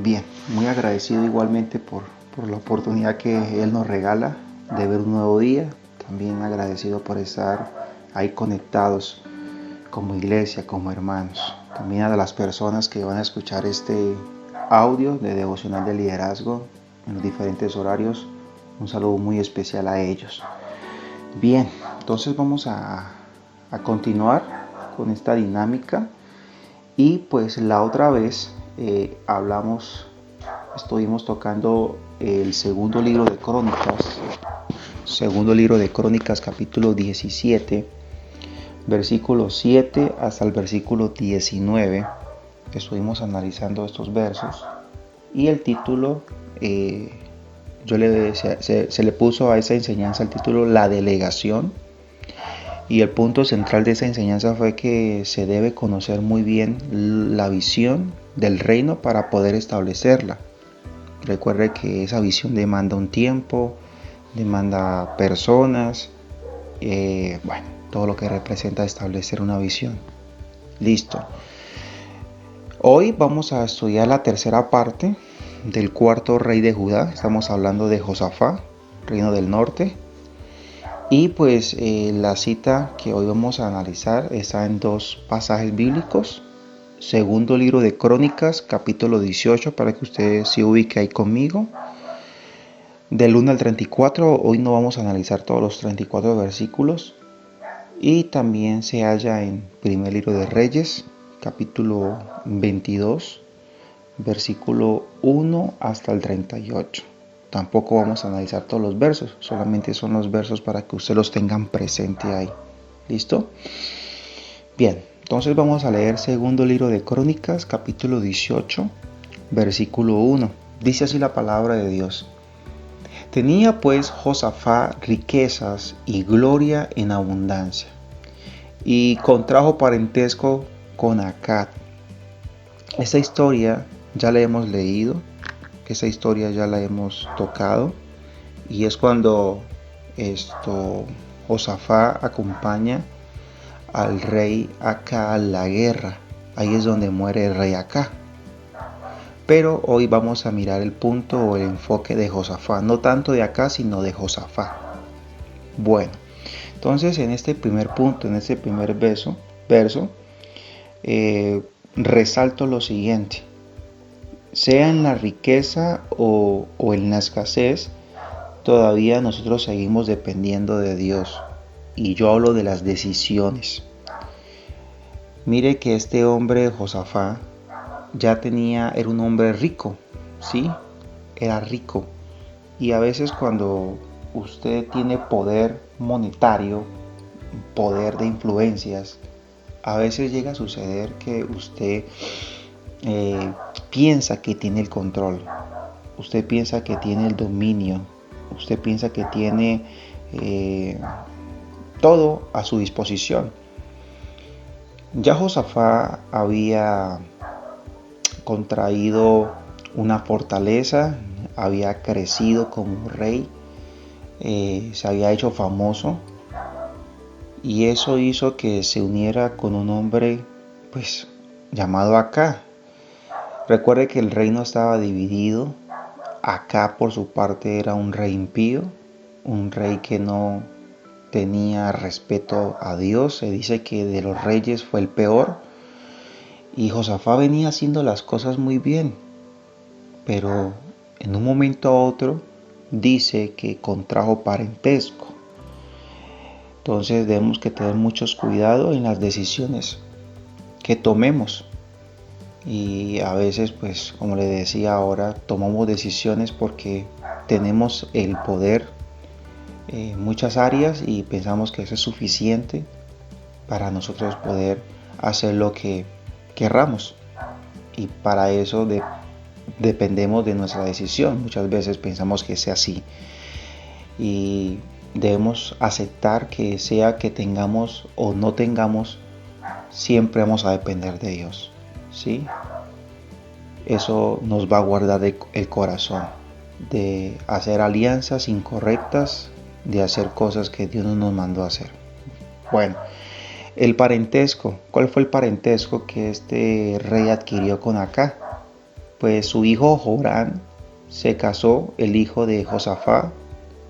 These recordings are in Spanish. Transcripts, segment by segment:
Bien, muy agradecido igualmente por la oportunidad que Él nos regala de ver un nuevo día. También agradecido por estar ahí conectados como iglesia, como hermanos. También a las personas que van a escuchar este audio de devocional de liderazgo en los diferentes horarios. Un saludo muy especial a ellos. Bien, entonces vamos a continuar con esta dinámica. Y pues la otra vez estuvimos tocando el segundo libro de Crónicas capítulo 17, versículo 7 hasta el versículo 19. Estuvimos analizando estos versos y el título, se le puso a esa enseñanza el título La delegación. Y el punto central de esa enseñanza fue que se debe conocer muy bien la visión del reino para poder establecerla. Recuerde que esa visión demanda un tiempo, demanda personas, todo lo que representa establecer una visión. Listo. Hoy vamos a estudiar la tercera parte del cuarto rey de Judá. Estamos hablando de Josafat, reino del norte. Y pues la cita que hoy vamos a analizar está en dos pasajes bíblicos. Segundo libro de Crónicas, capítulo 18, para que usted se ubique ahí conmigo. Del 1 al 34, hoy no vamos a analizar todos los 34 versículos. Y también se halla en primer libro de Reyes, capítulo 22, versículo 1 hasta el 38. Tampoco vamos a analizar todos los versos, solamente son los versos para que ustedes los tengan presente ahí. ¿Listo? Bien, entonces vamos a leer segundo libro de Crónicas, capítulo 18, versículo 1. Dice así la palabra de Dios. Tenía pues Josafat riquezas y gloria en abundancia, y contrajo parentesco con Acab. Esta historia ya la hemos leído, esa historia ya la hemos tocado, y es cuando Josafat acompaña al rey Acab a la guerra. Ahí es donde muere el rey Acab. Pero hoy vamos a mirar el punto o el enfoque de Josafat, no tanto de Acab sino de Josafat. Bueno, entonces en este primer punto, en este primer verso, resalto lo siguiente. Sea en la riqueza o en la escasez, todavía nosotros seguimos dependiendo de Dios. Y yo hablo de las decisiones. Mire que este hombre, Josafat, era un hombre rico, ¿sí? Era rico. Y a veces cuando usted tiene poder monetario, poder de influencias, a veces llega a suceder que usted piensa que tiene el control, usted piensa que tiene el dominio, usted piensa que tiene todo a su disposición. Ya Josafat había contraído una fortaleza, había crecido como rey, se había hecho famoso, y eso hizo que se uniera con un hombre pues llamado Acab. Recuerde que el reino estaba dividido. Acab por su parte era un rey impío, un rey que no tenía respeto a Dios. Se dice que de los reyes fue el peor. Y Josafat venía haciendo las cosas muy bien, pero en un momento a otro dice que contrajo parentesco. Entonces debemos que tener muchos cuidado en las decisiones que tomemos. Y a veces, pues como le decía ahora, tomamos decisiones porque tenemos el poder en muchas áreas y pensamos que eso es suficiente para nosotros poder hacer lo que querramos. Y para eso dependemos de nuestra decisión. Muchas veces pensamos que sea así. Y debemos aceptar que sea que tengamos o no tengamos, siempre vamos a depender de Dios, ¿sí? Eso nos va a guardar el corazón de hacer alianzas incorrectas, de hacer cosas que Dios no nos mandó a hacer. Bueno, el parentesco. ¿Cuál fue el parentesco que este rey adquirió con Acab? pues su hijo Joram se casó, el hijo de Josafat,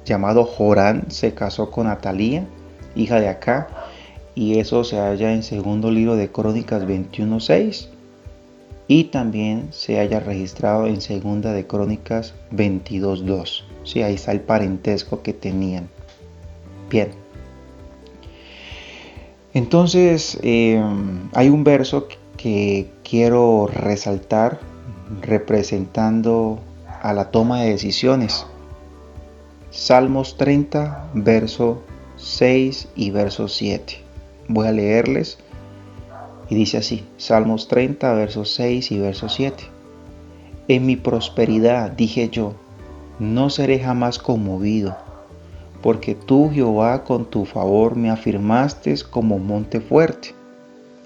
llamado Joram, se casó con Atalía, hija de Acá, y eso se halla en segundo libro de Crónicas 21:6, y también se haya registrado en segunda de Crónicas 22:2. Sí, ahí está el parentesco que tenían. Bien. Entonces, hay un verso que quiero resaltar representando a la toma de decisiones. Salmos 30, verso 6 y verso 7. Voy a leerles y dice así, Salmos 30, verso 6 y verso 7. En mi prosperidad dije yo, no seré jamás conmovido, porque tú, Jehová, con tu favor me afirmaste como monte fuerte.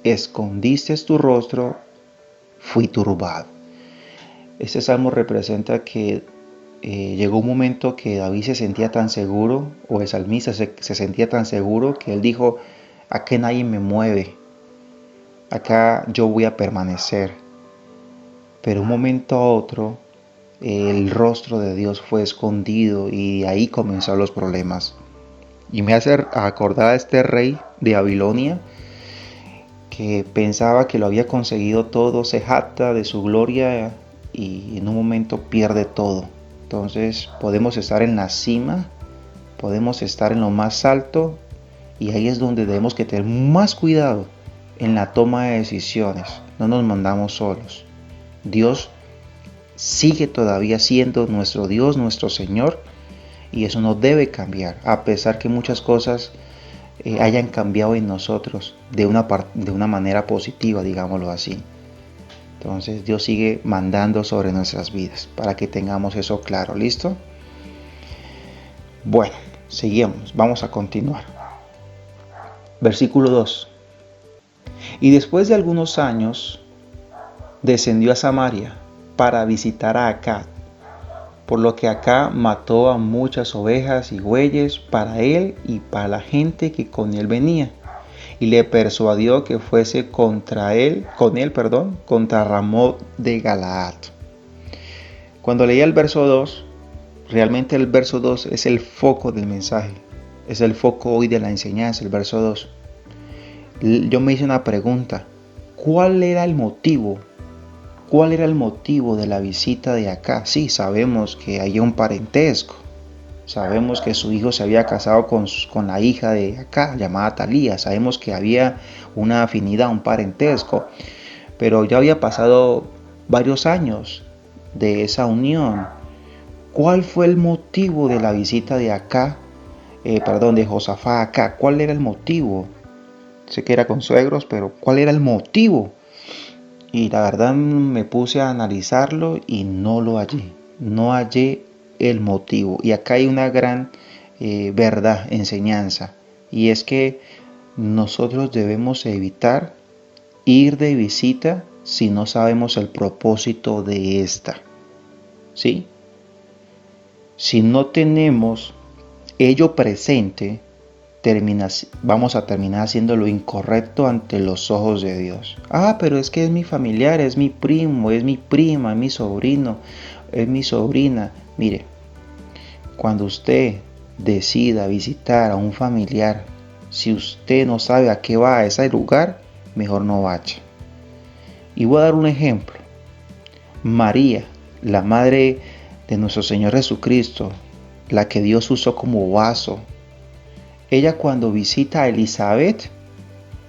Escondiste tu rostro, fui turbado. Este salmo representa que llegó un momento que David se sentía tan seguro, o el salmista se sentía tan seguro, que él dijo, acá nadie me mueve, acá yo voy a permanecer. Pero un momento a otro, el rostro de Dios fue escondido y ahí comenzaron los problemas. Y me hace acordar a este rey de Babilonia que pensaba que lo había conseguido todo, se jacta de su gloria y en un momento pierde todo. Entonces podemos estar en la cima, podemos estar en lo más alto, y ahí es donde debemos que tener más cuidado en la toma de decisiones. No nos mandamos solos. Dios sigue todavía siendo nuestro Dios, nuestro Señor, y eso no debe cambiar, a pesar que muchas cosas hayan cambiado en nosotros de una manera positiva, digámoslo así. Entonces Dios sigue mandando sobre nuestras vidas para que tengamos eso claro. ¿Listo? Bueno, seguimos, vamos a continuar. Versículo 2. Y después de algunos años descendió a Samaria para visitar a Acab, por lo que Acab mató a muchas ovejas y bueyes para él y para la gente que con él venía, y le persuadió que fuese contra Ramot de Galaad. Cuando leía el verso 2, realmente el verso 2 es el foco del mensaje, es el foco hoy de la enseñanza, el verso 2. Yo me hice una pregunta, ¿cuál era el motivo? ¿Cuál era el motivo de la visita de Acab? Sí, sabemos que hay un parentesco. Sabemos que su hijo se había casado con la hija de Acab, llamada Atalía. Sabemos que había una afinidad, un parentesco. Pero ya había pasado varios años de esa unión. ¿Cuál fue el motivo de la visita de de Josafat a Acab? ¿Cuál era el motivo? Sé que era con suegros, pero ¿cuál era el motivo? Y la verdad me puse a analizarlo y no lo hallé. No hallé el motivo. Y acá hay una gran verdad, enseñanza. Y es que nosotros debemos evitar ir de visita si no sabemos el propósito de esta. ¿Sí? Si no tenemos ello presente, vamos a terminar haciendo lo incorrecto ante los ojos de Dios. Pero es que es mi familiar, es mi primo, es mi prima, es mi sobrino, es mi sobrina. Mire, cuando usted decida visitar a un familiar, si usted no sabe a qué va a ese lugar, mejor no vaya. Y voy a dar un ejemplo. María, la madre de nuestro Señor Jesucristo, la que Dios usó como vaso, ella cuando visita a Elizabeth,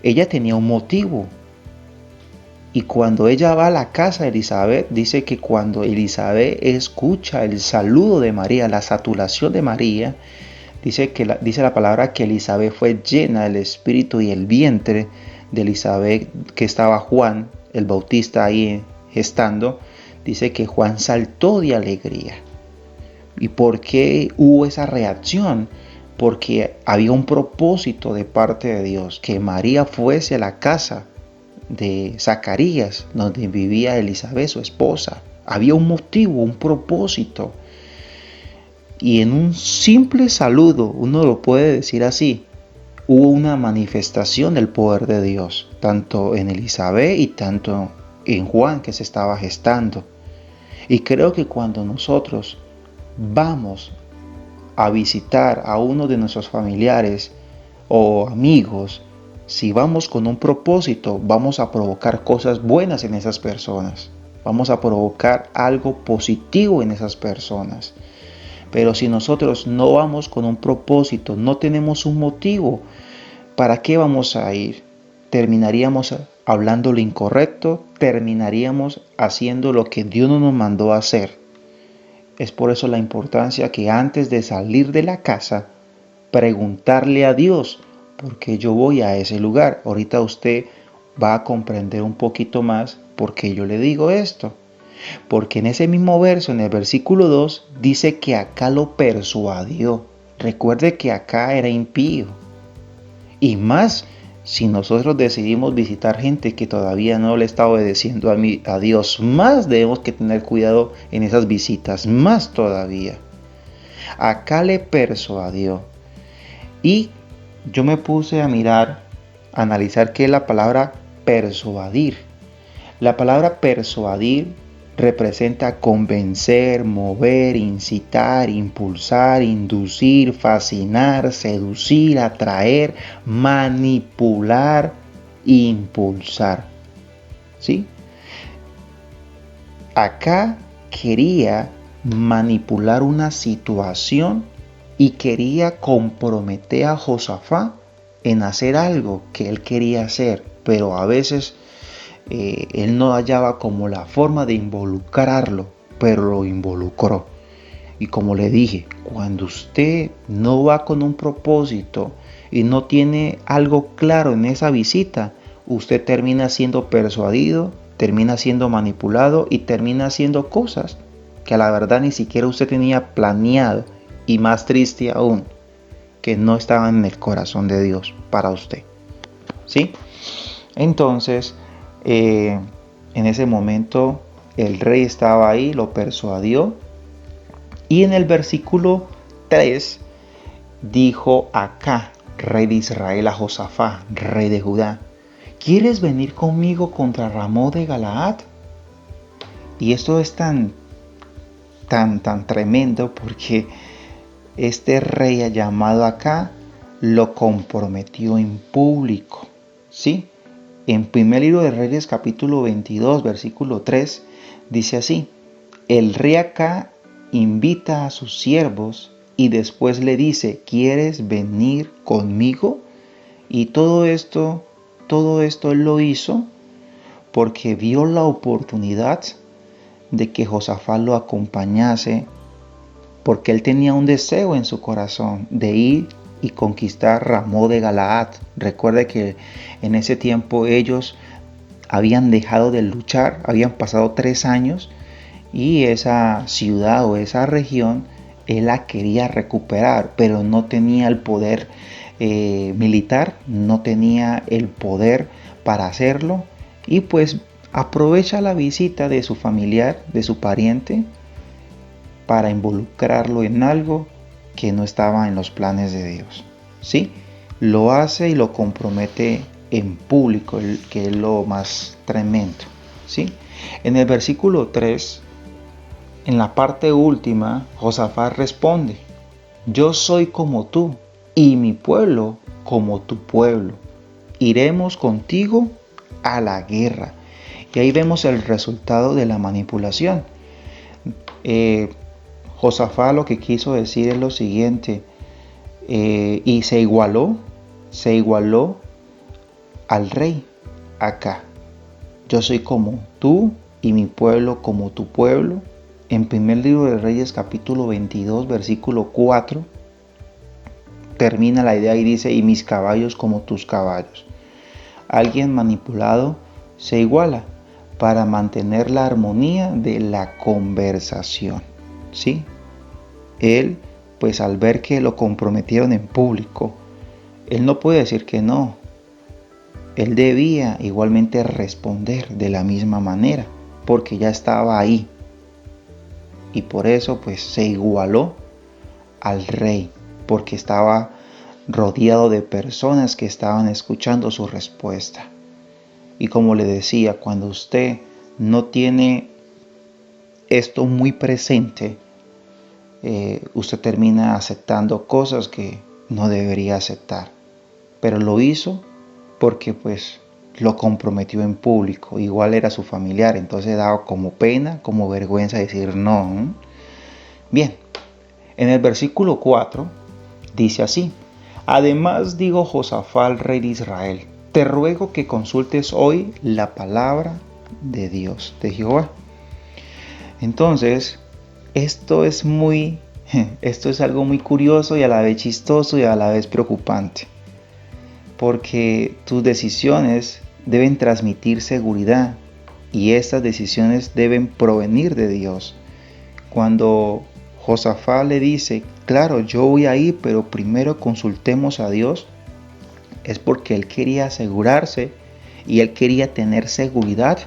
ella tenía un motivo. Y cuando ella va a la casa de Elizabeth, dice que cuando Elizabeth escucha el saludo de María, la saturación de María, dice la palabra que Elizabeth fue llena del Espíritu, y el vientre de Elizabeth, que estaba Juan, el Bautista ahí gestando, dice que Juan saltó de alegría. ¿Y por qué hubo esa reacción? Porque había un propósito de parte de Dios, que María fuese a la casa de Zacarías, donde vivía Elizabeth, su esposa. Había un motivo, un propósito. Y en un simple saludo, uno lo puede decir así, hubo una manifestación del poder de Dios, tanto en Elizabeth y tanto en Juan, que se estaba gestando. Y creo que cuando nosotros vamos a visitar a uno de nuestros familiares o amigos, si vamos con un propósito, vamos a provocar cosas buenas en esas personas. Vamos a provocar algo positivo en esas personas. Pero si nosotros no vamos con un propósito, no tenemos un motivo, ¿para qué vamos a ir? Terminaríamos hablando lo incorrecto, terminaríamos haciendo lo que Dios no nos mandó a hacer. Es por eso la importancia que antes de salir de la casa, preguntarle a Dios, ¿por qué yo voy a ese lugar? Ahorita usted va a comprender un poquito más por qué yo le digo esto. Porque en ese mismo verso, en el versículo 2, dice que acá lo persuadió. Recuerde que acá era impío. Y más si nosotros decidimos visitar gente que todavía no le está obedeciendo a Dios, más debemos que tener cuidado en esas visitas, más todavía. Acá le persuadió. Y yo me puse a mirar, a analizar qué es la palabra persuadir. La palabra persuadir representa convencer, mover, incitar, impulsar, inducir, fascinar, seducir, atraer, manipular, impulsar. ¿Sí? Acá quería manipular una situación y quería comprometer a Josafat en hacer algo que él quería hacer, pero a veces él no hallaba como la forma de involucrarlo, pero lo involucró. Y como le dije, cuando usted no va con un propósito y no tiene algo claro en esa visita, usted termina siendo persuadido, termina siendo manipulado y termina haciendo cosas que a la verdad ni siquiera usted tenía planeado, y más triste aún, que no estaban en el corazón de Dios para usted. ¿Sí? Entonces, en ese momento el rey estaba ahí, lo persuadió, y en el versículo 3 dijo acá, rey de Israel, a Josafat, rey de Judá, ¿quieres venir conmigo contra Ramón de Galaad? Y esto es tan tremendo porque este rey llamado acá lo comprometió en público, ¿sí? En primer libro de Reyes capítulo 22 versículo 3 dice así: el rey acá invita a sus siervos y después le dice, ¿quieres venir conmigo? Y todo esto él lo hizo porque vio la oportunidad de que Josafat lo acompañase, porque él tenía un deseo en su corazón de ir y conquistar Ramón de Galaad. Recuerde que en ese tiempo ellos habían dejado de luchar, habían pasado 3 años y esa ciudad o esa región él la quería recuperar, pero no tenía el poder militar, no tenía el poder para hacerlo, y pues aprovecha la visita de su familiar, de su pariente, para involucrarlo en algo que no estaba en los planes de Dios. ¿Sí? Lo hace y lo compromete en público, que es lo más tremendo. ¿Sí? En el versículo 3, en la parte última, Josafat responde, yo soy como tú y mi pueblo como tu pueblo. Iremos contigo a la guerra. Y ahí vemos el resultado de la manipulación. Josafat lo que quiso decir es lo siguiente, y se igualó al rey acá. Yo soy como tú y mi pueblo como tu pueblo. En primer libro de Reyes capítulo 22 versículo 4 termina la idea y dice, y mis caballos como tus caballos. Alguien manipulado se iguala para mantener la armonía de la conversación. ¿Sí? Él, pues al ver que lo comprometieron en público, él no puede decir que no. Él debía igualmente responder de la misma manera, porque ya estaba ahí. Y por eso pues se igualó al rey, porque estaba rodeado de personas que estaban escuchando su respuesta. Y como le decía, cuando usted no tiene esto muy presente, usted termina aceptando cosas que no debería aceptar. Pero lo hizo porque pues lo comprometió en público. Igual era su familiar, entonces daba como pena, como vergüenza decir no. Bien, en el versículo 4 dice así: además digo Josafat al rey de Israel, te ruego que consultes hoy la palabra de Dios, de Jehová. Entonces, esto es algo muy curioso y a la vez chistoso y a la vez preocupante. Porque tus decisiones deben transmitir seguridad y estas decisiones deben provenir de Dios. Cuando Josafat le dice, claro, yo voy a ir, pero primero consultemos a Dios, es porque él quería asegurarse y él quería tener seguridad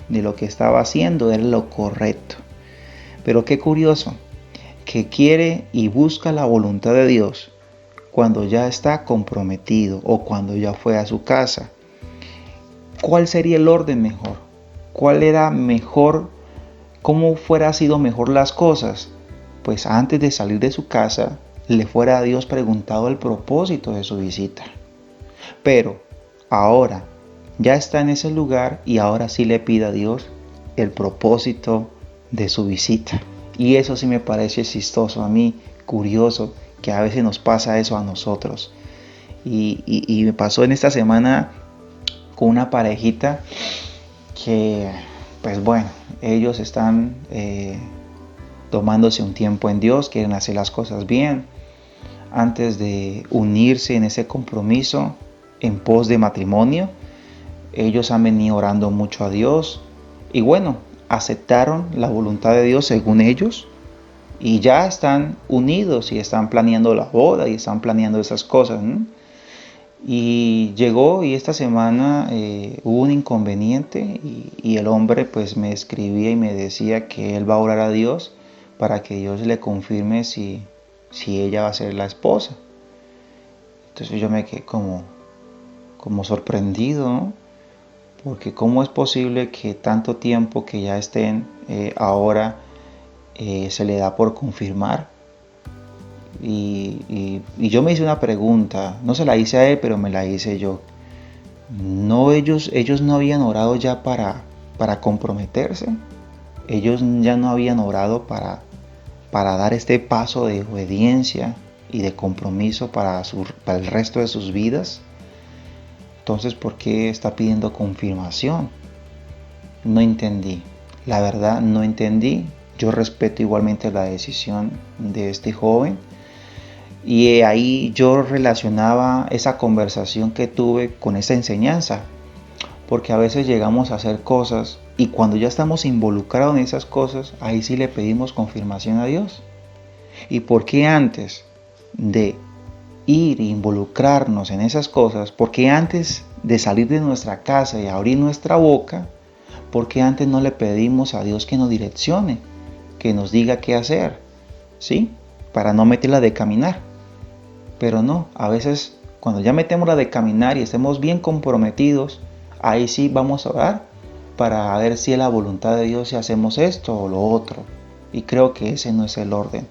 de lo que estaba haciendo era lo correcto. Pero qué curioso, que quiere y busca la voluntad de Dios cuando ya está comprometido o cuando ya fue a su casa. ¿Cuál sería el orden mejor? ¿Cuál era mejor? ¿Cómo fuera sido mejor las cosas? Pues antes de salir de su casa, le fuera a Dios preguntado el propósito de su visita. Pero ahora ya está en ese lugar y ahora sí le pide a Dios el propósito de su visita. Y eso sí me parece chistoso a mí, curioso, que a veces nos pasa eso a nosotros. Y me pasó en esta semana con una parejita que, pues bueno, ellos están tomándose un tiempo en Dios, quieren hacer las cosas bien antes de unirse en ese compromiso en pos de matrimonio. Ellos han venido orando mucho a Dios y bueno, aceptaron la voluntad de Dios según ellos y ya están unidos y están planeando la boda y están planeando esas cosas, ¿no? Y llegó y esta semana hubo un inconveniente y el hombre pues me escribía y me decía que él va a orar a Dios para que Dios le confirme si ella va a ser la esposa. Entonces yo me quedé como sorprendido, ¿no? Porque cómo es posible que tanto tiempo que ya estén ahora se le da por confirmar. Y yo me hice una pregunta, no se la hice a él, pero me la hice yo. No, ellos no habían orado ya para comprometerse. Ellos ya no habían orado para dar este paso de obediencia y de compromiso para el resto de sus vidas. Entonces, ¿por qué está pidiendo confirmación? No entendí. La verdad, no entendí. Yo respeto igualmente la decisión de este joven. Y ahí yo relacionaba esa conversación que tuve con esa enseñanza. Porque a veces llegamos a hacer cosas y cuando ya estamos involucrados en esas cosas, ahí sí le pedimos confirmación a Dios. ¿Y por qué antes de ir e involucrarnos en esas cosas, porque antes de salir de nuestra casa y abrir nuestra boca, porque antes no le pedimos a Dios que nos direccione, que nos diga qué hacer, ¿sí? Para no meterla de caminar. Pero no, a veces cuando ya metemos la de caminar y estemos bien comprometidos, ahí sí vamos a orar para ver si es la voluntad de Dios si hacemos esto o lo otro. Y creo que ese no es el orden.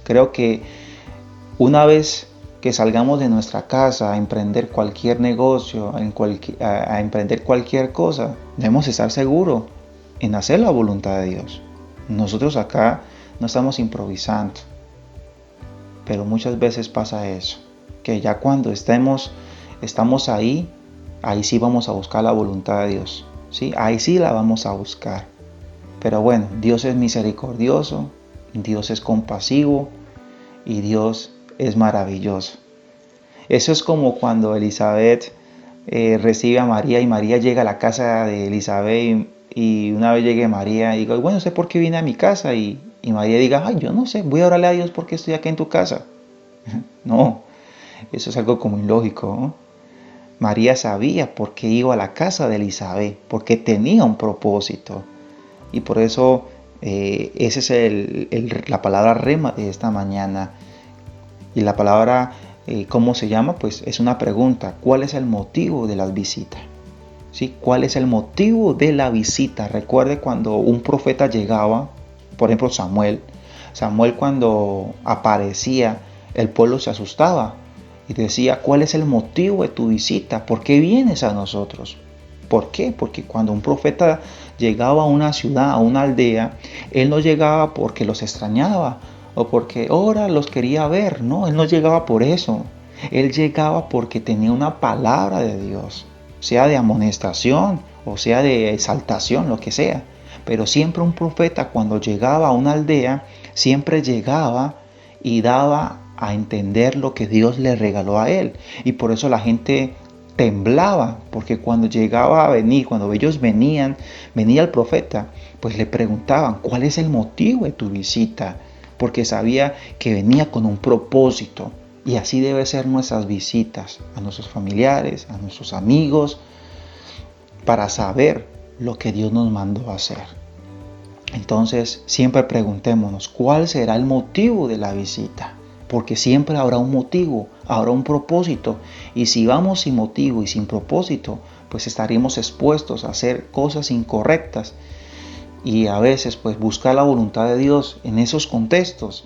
Creo que una vez que salgamos de nuestra casa a emprender cualquier negocio, a emprender cualquier cosa, debemos estar seguros en hacer la voluntad de Dios. Nosotros acá no estamos improvisando, pero muchas veces pasa eso, que ya cuando estamos ahí sí vamos a buscar la voluntad de Dios, ¿sí? Ahí sí la vamos a buscar. Pero bueno, Dios es misericordioso, Dios es compasivo y Dios es maravilloso. Eso es como cuando Elizabeth recibe a María y María llega a la casa de Elizabeth y una vez llegue María y digo, bueno, sé por qué vine a mi casa y María diga, ay, yo no sé, voy a orarle a Dios porque estoy aquí en tu casa. No, eso es algo como ilógico, ¿no? María sabía por qué iba a la casa de Elizabeth, porque tenía un propósito. Y por eso esa es la palabra rema de esta mañana. Y la palabra, ¿cómo se llama? Pues es una pregunta. ¿Cuál es el motivo de las visitas? ¿Sí? ¿Cuál es el motivo de la visita? Recuerde cuando un profeta llegaba Por ejemplo, Samuel. Samuel, cuando aparecía, el pueblo se asustaba y decía: ¿cuál es el motivo de tu visita? ¿Por qué vienes a nosotros? ¿Por qué? Porque cuando un profeta llegaba a una ciudad, a una aldea, él no llegaba porque los extrañaba o porque ahora los quería ver. No, él no llegaba por eso. Él llegaba porque tenía una palabra de Dios, sea de amonestación o sea de exaltación, lo que sea. Pero siempre un profeta, cuando llegaba a una aldea, siempre llegaba y daba a entender lo que Dios le regaló a él. Y por eso la gente temblaba, porque cuando llegaba a venir, cuando ellos venía el profeta, pues le preguntaban: ¿cuál es el motivo de tu visita? Porque sabía que venía con un propósito. Y así debe ser nuestras visitas a nuestros familiares, a nuestros amigos, para saber lo que Dios nos mandó a hacer. Entonces, siempre preguntémonos: ¿cuál será el motivo de la visita? Porque siempre habrá un motivo, habrá un propósito. Y si vamos sin motivo y sin propósito, pues estaremos expuestos a hacer cosas incorrectas. Y a veces, pues buscar la voluntad de Dios en esos contextos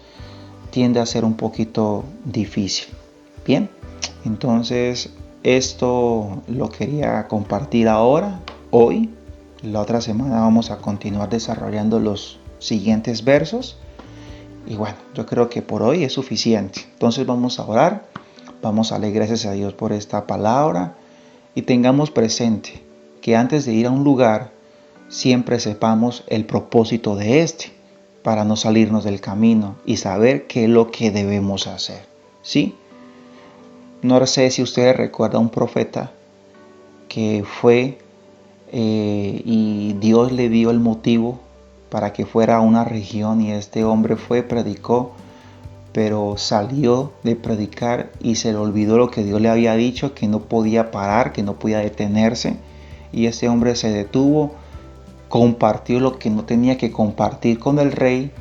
tiende a ser un poquito difícil. Bien, entonces esto lo quería compartir ahora, hoy. La otra semana vamos a continuar desarrollando los siguientes versos. Y bueno, yo creo que por hoy es suficiente. Entonces vamos a orar, vamos a darle gracias a Dios por esta palabra y tengamos presente que antes de ir a un lugar, siempre sepamos el propósito de este, para no salirnos del camino y saber qué es lo que debemos hacer. ¿Sí? No sé si ustedes recuerdan un profeta que fue y Dios le dio el motivo para que fuera a una región, y este hombre fue, predicó, pero salió de predicar y se le olvidó lo que Dios le había dicho, que no podía parar, que no podía detenerse, y este hombre se detuvo, compartió lo que no tenía que compartir con el rey,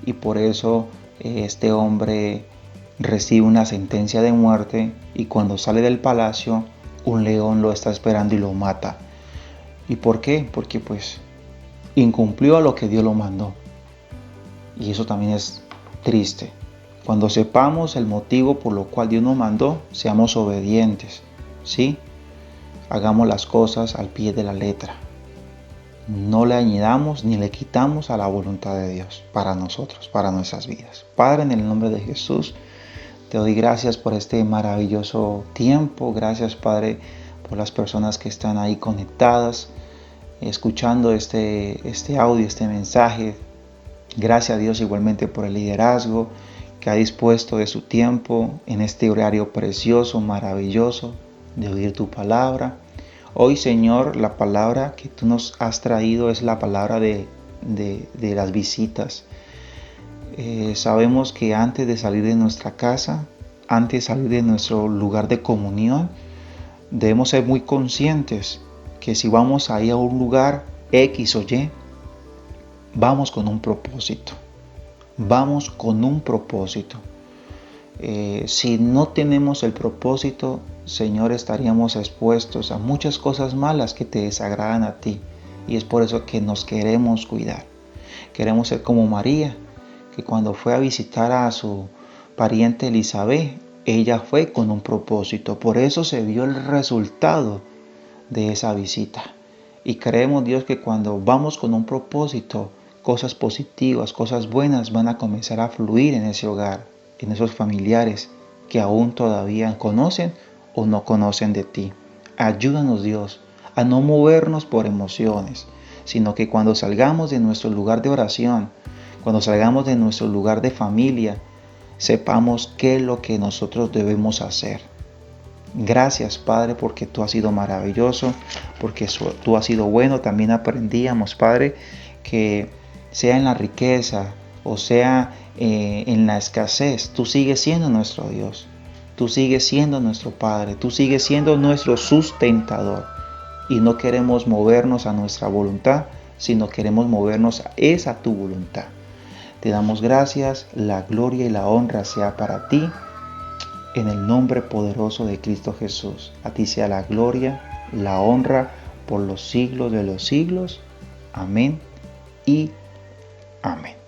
y por eso este hombre recibe una sentencia de muerte, y cuando sale del palacio un león lo está esperando y lo mata. ¿Y por qué? Porque pues incumplió a lo que Dios lo mandó. Y eso también es triste. Cuando sepamos el motivo por lo cual Dios nos mandó, seamos obedientes, ¿sí? Hagamos las cosas al pie de la letra. No le añadamos ni le quitamos a la voluntad de Dios para nosotros, para nuestras vidas. Padre, en el nombre de Jesús, te doy gracias por este maravilloso tiempo. Gracias, Padre, por las personas que están ahí conectadas, escuchando este audio, este mensaje. Gracias a Dios igualmente por el liderazgo que ha dispuesto de su tiempo en este horario precioso, maravilloso, de oír tu palabra. Hoy, Señor, la palabra que tú nos has traído es la palabra de las visitas. Sabemos que antes de salir de nuestra casa, antes de salir de nuestro lugar de comunión, debemos ser muy conscientes que si vamos a ir a un lugar X o Y, vamos con un propósito. Vamos con un propósito. Si no tenemos el propósito, Señor, estaríamos expuestos a muchas cosas malas que te desagradan a ti. Y es por eso que nos queremos cuidar. Queremos ser como María, que cuando fue a visitar a su pariente Elizabeth, ella fue con un propósito. Por eso se vio el resultado de esa visita. Y creemos, Dios, que cuando vamos con un propósito, cosas positivas, cosas buenas van a comenzar a fluir en ese hogar, en esos familiares que aún todavía conocen o no conocen de ti. Ayúdanos, Dios, a no movernos por emociones, sino que cuando salgamos de nuestro lugar de oración, cuando salgamos de nuestro lugar de familia, sepamos qué es lo que nosotros debemos hacer. Gracias, Padre, porque tú has sido maravilloso, porque tú has sido bueno. También aprendíamos, Padre, que sea en la riqueza o sea en la escasez, tú sigues siendo nuestro Dios. Tú sigues siendo nuestro Padre. Tú sigues siendo nuestro sustentador. Y no queremos movernos a nuestra voluntad, sino queremos movernos a tu voluntad. Te damos gracias, la gloria y la honra sea para ti. En el nombre poderoso de Cristo Jesús, a ti sea la gloria, la honra por los siglos de los siglos. Amén y amén.